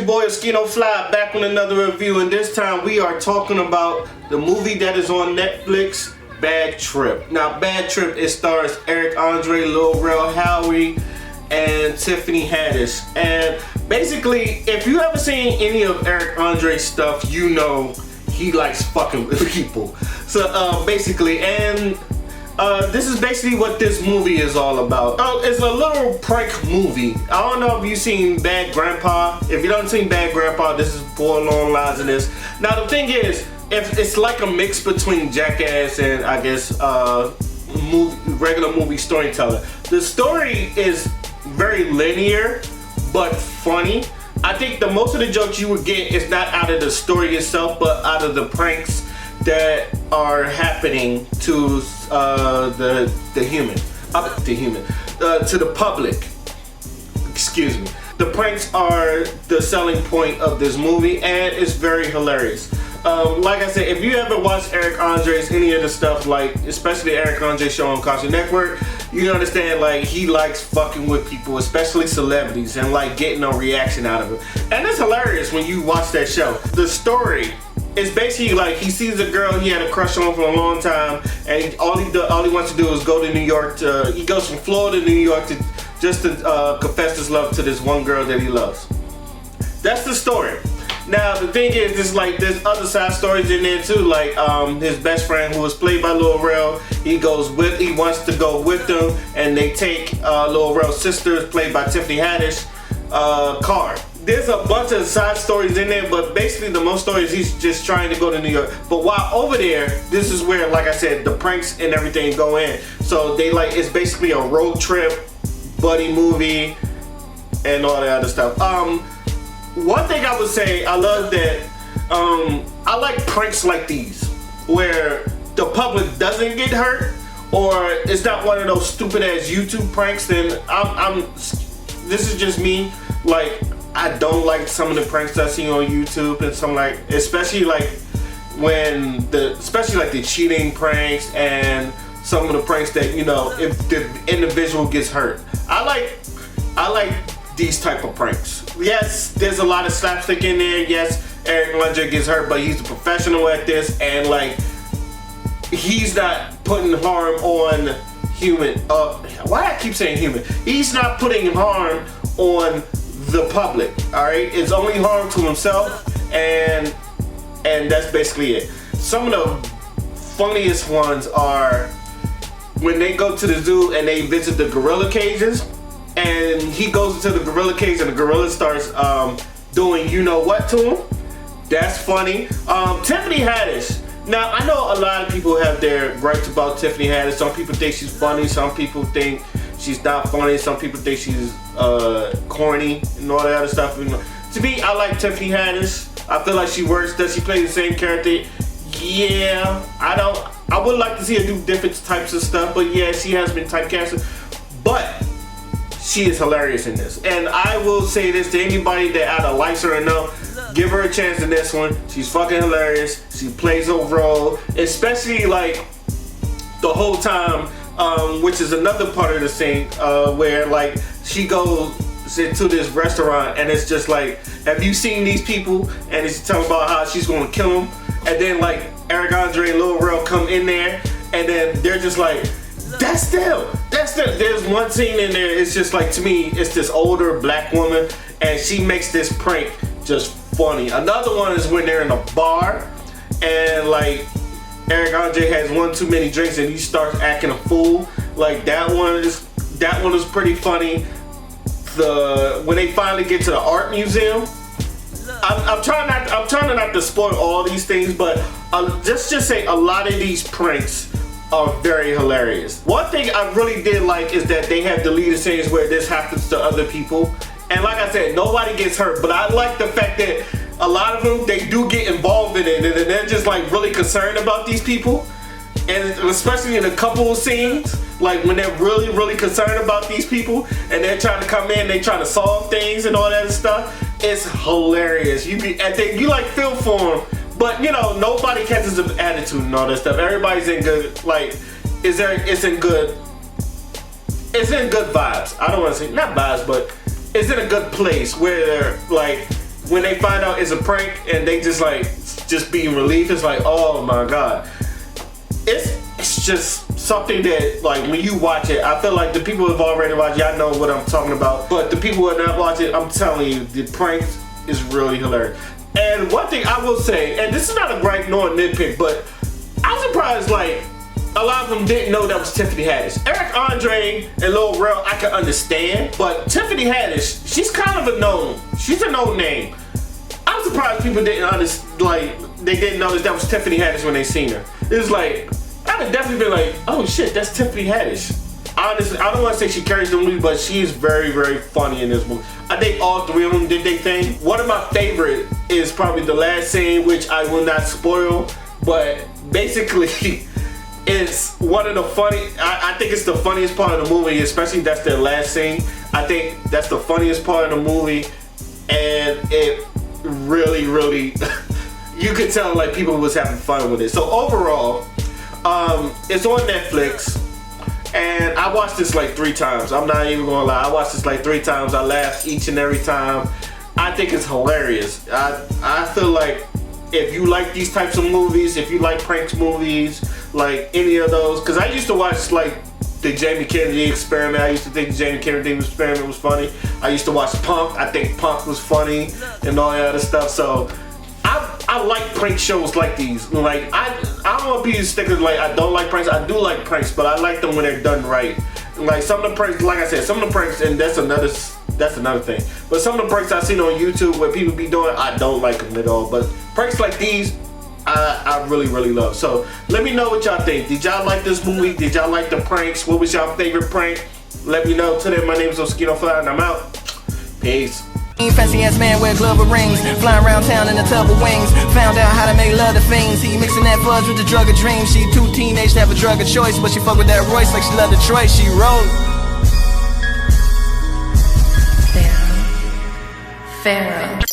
boy Oscino Fly back with another review, and this time we are talking about the movie that is on Netflix, Bad Trip. Now, Bad Trip, it stars Eric Andre, Lil Rel Howery, and Tiffany Haddish. And basically, if you ever seen any of Eric Andre's stuff, you know he likes fucking with people. So basically, and this is basically what this movie is all about. It's a little prank movie. I don't know if you've seen Bad Grandpa. If you don't seen Bad Grandpa, this is four long lines of this. Now the thing is, if it's like a mix between Jackass and I guess regular movie storyteller. The story is very linear but funny. I think the most of the jokes you would get is not out of the story itself, but out of the pranks that are happening to the public. Excuse me. The pranks are the selling point of this movie, and it's very hilarious. Like I said, if you ever watched Eric Andre's any of the stuff, like especially Eric Andre show on Cartoon Network, you understand like he likes fucking with people, especially celebrities, and like getting a reaction out of it. And it's hilarious when you watch that show. The story is basically like he sees a girl he had a crush on for a long time, and all he wants to do is go to New York. He goes from Florida to New York to just to confess his love to this one girl that he loves. That's the story. Now the thing is, there's other side stories in there too, like his best friend who was played by Lil Rel. He wants to go with them, and they take Lil Rel's sister, played by Tiffany Haddish, car. There's a bunch of side stories in there, but basically the most stories he's just trying to go to New York. But while over there, this is where, like I said, the pranks and everything go in. So it's basically a road trip, buddy movie, and all that other stuff. One thing I would say, I love that I like pranks like these where the public doesn't get hurt, or it's not one of those stupid ass YouTube pranks. Then this is just me. Like, I don't like some of the pranks I see on YouTube, and some like, especially like the cheating pranks and some of the pranks that, you know, if the individual gets hurt. I like these type of pranks. Yes, there's a lot of slapstick in there. Yes, Eric Andre gets hurt, but he's a professional at this, and like he's not putting harm on human. Why I keep saying human? He's not putting harm on the public. All right, it's only harm to himself, and that's basically it. Some of the funniest ones are when they go to the zoo and they visit the gorilla cages. And he goes into the gorilla cage and the gorilla starts doing you know what to him. That's funny. Tiffany Haddish. Now, I know a lot of people have their gripes about Tiffany Haddish. Some people think she's funny. Some people think she's not funny. Some people think she's corny and all that other stuff. To me, I like Tiffany Haddish. I feel like she works. Does she play the same character? Yeah. I would like to see her do different types of stuff. But yeah, she has been typecasted. But she is hilarious in this, and I will say this to anybody that either likes her or no, give her a chance in this one. She's fucking hilarious. She plays a role, especially like the whole time, which is another part of the scene where like she goes into this restaurant, and it's just like, have you seen these people? And it's talking about how she's gonna kill them, and then like Eric Andre and Lil Rel come in there, and then they're just like, that's them. There's one scene in there, it's just like, to me, it's this older black woman, and she makes this prank just funny. Another one is when they're in a bar, and like Eric Andre has one too many drinks and he starts acting a fool. Like that one is pretty funny. When they finally get to the art museum, I'm trying not to spoil all these things, but just say a lot of these pranks are very hilarious. One thing I really did like is that they have deleted scenes where this happens to other people, and like I said, nobody gets hurt, but I like the fact that a lot of them, they do get involved in it, and they're just like really concerned about these people, and especially in a couple of scenes, like when they're really concerned about these people and they're trying to come in, they trying to solve things and all that stuff. It's hilarious. You like feel for them. But you know, nobody catches an attitude and all that stuff. Everybody's in good, like, it's in good vibes. I don't want to say, not vibes, but it's in a good place where like when they find out it's a prank and they just being relieved, it's like, oh my god. It's just something that, like, when you watch it, I feel like the people who have already watched it, I know what I'm talking about. But the people who have not watched it, I'm telling you, the prank is really hilarious. And one thing I will say, and this is not a gripe nor a nitpick, but I'm surprised, like, a lot of them didn't know that was Tiffany Haddish. Eric Andre and Lil Rel, I can understand, but Tiffany Haddish, she's kind of she's a known name. I'm surprised people didn't understand, like, they didn't notice that was Tiffany Haddish when they seen her. It was like, I would definitely be like, oh shit, that's Tiffany Haddish. Honestly, I don't want to say she carries the movie, but she is very, very funny in this movie. I think all three of them did their thing. One of my favorite is probably the last scene, which I will not spoil, but basically, it's one of the I think it's the funniest part of the movie, especially that's their last scene. I think that's the funniest part of the movie, and it really, really, you could tell like people was having fun with it. So overall, it's on Netflix, and I watched this like 3 times. I'm not even gonna lie, I watched this like 3 times. I laughed each and every time. I think it's hilarious. I feel like if you like these types of movies, if you like pranks movies, like any of those, because I used to watch like the Jamie Kennedy Experiment. I used to think the Jamie Kennedy Experiment was funny. I used to watch Punk. I think Punk was funny and all that other stuff. So I like prank shows like these. Like I don't want to be stickers like I don't like pranks. I do like pranks, but I like them when they're done right. Like some of the pranks, like I said, some of the pranks, and that's another thing. But some of the pranks I've seen on YouTube where people be doing, I don't like them at all. But pranks like these, I really, really love. So let me know what y'all think. Did y'all like this movie? Did y'all like the pranks? What was y'all favorite prank? Let me know. Today, my name is Oscino and I'm out. Peace. Fancy ass man wear glove of rings, flying around town in a tub of wings. Found out how to make love to fiends. He mixing that fudge with the drug of dreams. She too teenage to have a drug of choice, but she fuck with that Royce like she love Detroit. She roll. Pharaoh.